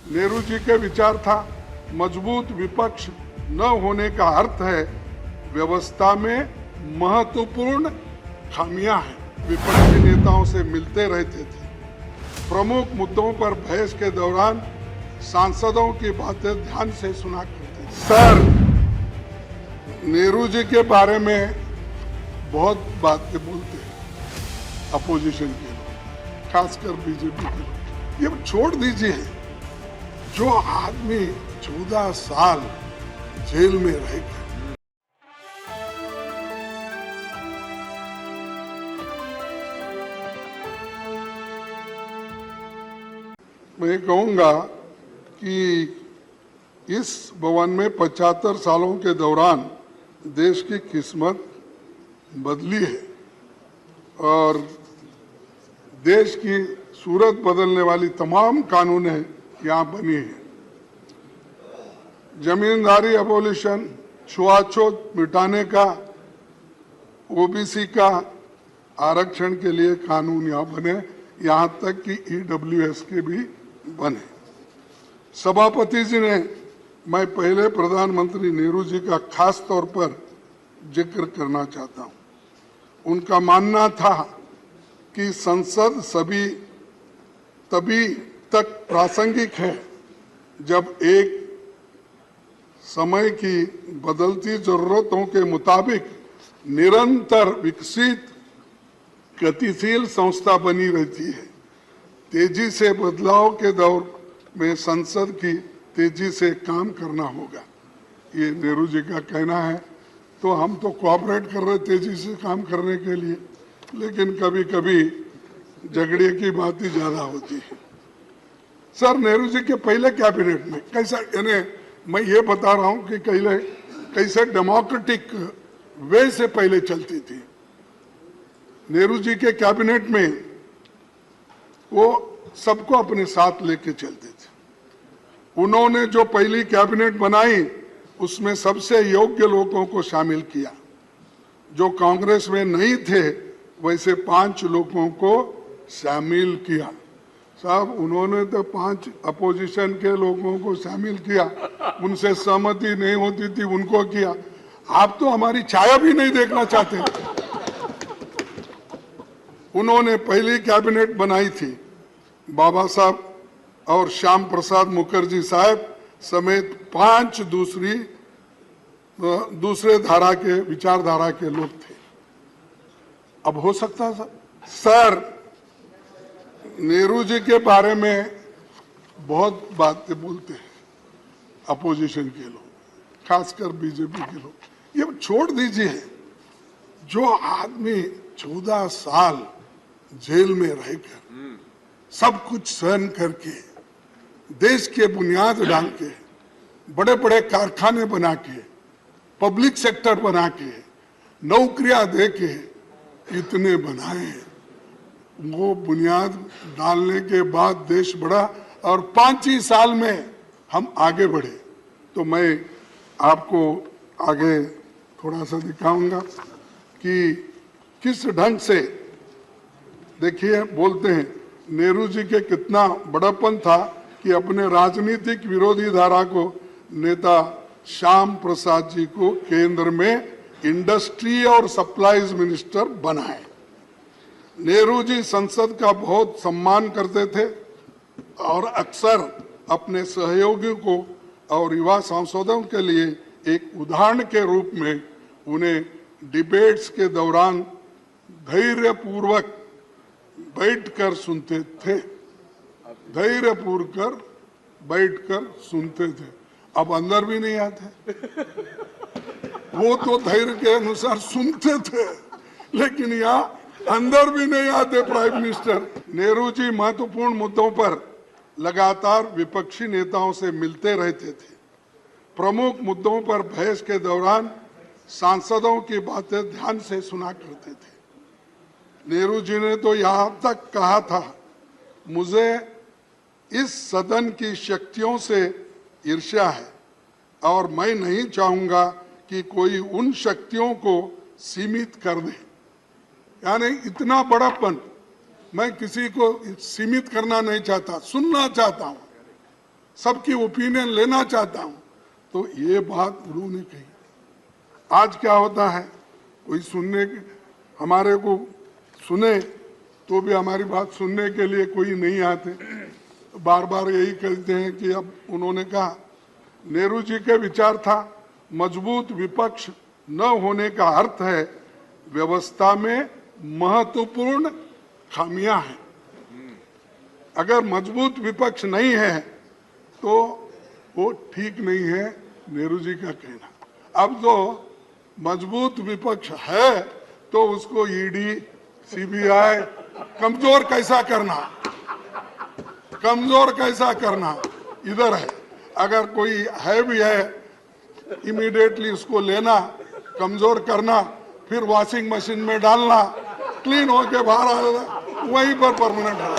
नेहरू जी के विचार था, मजबूत विपक्ष न होने का अर्थ है व्यवस्था में महत्वपूर्ण खामियां हैं। विपक्षी नेताओं से मिलते रहते थे, प्रमुख मुद्दों पर बहस के दौरान सांसदों की बातें ध्यान से सुना करते थे। सर, नेहरू जी के बारे में बहुत बातें बोलते हैं अपोजिशन के लोग, खासकर बीजेपी के लोग। ये छोड़ दीजिए, जो आदमी 14 साल जेल में रहेगा, मैं कहूंगा कि इस भवन में 75 सालों के दौरान देश की किस्मत बदली है और देश की सूरत बदलने वाली तमाम कानूनें यहाँ बनी हैं। जमींदारी एबोलिशन, छुआछूत मिटाने का, ओबीसी का आरक्षण के लिए कानून यहाँ बने, यहाँ तक कि ईडब्ल्यूएस के भी बने। सभापति जी ने, मैं पहले प्रधानमंत्री नेहरू जी का खास तौर पर जिक्र करना चाहता हूँ। उनका मानना था कि संसद तभी तक प्रासंगिक है जब एक समय की बदलती जरूरतों के मुताबिक निरंतर विकसित गतिशील संस्था बनी रहती है। तेजी से बदलाव के दौर में संसद की तेजी से काम करना होगा, ये नेहरू जी का कहना है। तो हम तो कोऑपरेट कर रहे तेजी से काम करने के लिए, लेकिन कभी कभी झगड़े की बात ही ज्यादा होती है। सर, नेहरू जी के पहले कैबिनेट में कैसा, यानी मैं ये बता रहा हूं कि कैसे डेमोक्रेटिक वे से पहले चलती थी। नेहरू जी के कैबिनेट में वो सबको अपने साथ लेके चलते थे। उन्होंने जो पहली कैबिनेट बनाई उसमें सबसे योग्य लोगों को शामिल किया। जो कांग्रेस में नहीं थे वैसे 5 लोगों को शामिल किया। साहब, उन्होंने तो 5 अपोजिशन के लोगों को शामिल किया, उनसे सहमति नहीं होती थी उनको किया। आप तो हमारी छाया भी नहीं देखना चाहते। उन्होंने पहली कैबिनेट बनाई थी बाबा साहब और श्याम प्रसाद मुखर्जी साहब समेत 5 दूसरे धारा के विचारधारा के लोग थे। अब हो सकता सर, नेहरू जी के बारे में बहुत बातें बोलते हैं अपोजिशन के लोग, खासकर बीजेपी के लोग। ये छोड़ दीजिए, जो आदमी 14 साल जेल में रहकर सब कुछ सहन करके देश के बुनियाद डाल के, बड़े बड़े कारखाने बना के, पब्लिक सेक्टर बना के, नौकरियां दे के इतने बनाए, वो बुनियाद डालने के बाद देश बढ़ा और 5 ही साल में हम आगे बढ़े। तो मैं आपको आगे थोड़ा सा दिखाऊंगा कि किस ढंग से, देखिए, बोलते हैं नेहरू जी के कितना बड़प्पन था कि अपने राजनीतिक विरोधी धारा को नेता श्याम प्रसाद जी को केंद्र में इंडस्ट्री और सप्लाईज मिनिस्टर बनाए। नेहरू जी संसद का बहुत सम्मान करते थे और अक्सर अपने सहयोगियों को और युवा सांसदों के लिए एक उदाहरण के रूप में उन्हें डिबेट्स के दौरान धैर्यपूर्वक बैठकर सुनते थे, धैर्यपूर्वक बैठकर सुनते थे। अब अंदर भी नहीं आते, वो तो धैर्य के अनुसार सुनते थे, लेकिन यहाँ अंदर भी नहीं आते प्राइम मिनिस्टर। नेहरू जी महत्वपूर्ण मुद्दों पर लगातार विपक्षी नेताओं से मिलते रहते थे, प्रमुख मुद्दों पर बहस के दौरान सांसदों की बातें ध्यान से सुना करते थे। नेहरू जी ने तो यहाँ तक कहा था, मुझे इस सदन की शक्तियों से ईर्ष्या है और मैं नहीं चाहूंगा कि कोई उन शक्तियों को सीमित कर दे। यानी इतना बड़ापन, मैं किसी को सीमित करना नहीं चाहता, सुनना चाहता हूं। सबकी ओपिनियन लेना चाहता हूं, तो ये बात उन्होंने कही। आज क्या होता है, कोई सुनने हमारे को सुने तो भी हमारी बात सुनने के लिए कोई नहीं आते, बार बार यही कहते हैं कि अब उन्होंने कहा नेहरू जी के विचार था मजबूत विपक्ष न होने का अर्थ है व्यवस्था में महत्वपूर्ण खामियां हैं। अगर मजबूत विपक्ष नहीं है तो वो ठीक नहीं है, नेहरू जी का कहना। अब जो मजबूत विपक्ष है तो उसको ईडी सीबीआई कमजोर कैसा करना, कमजोर कैसा करना इधर है। अगर कोई है भी है इमीडिएटली उसको लेना, कमजोर करना, फिर वॉशिंग मशीन में डालना, क्लीन होके बाहर आ जाना, वहीं पर परमानेंट है।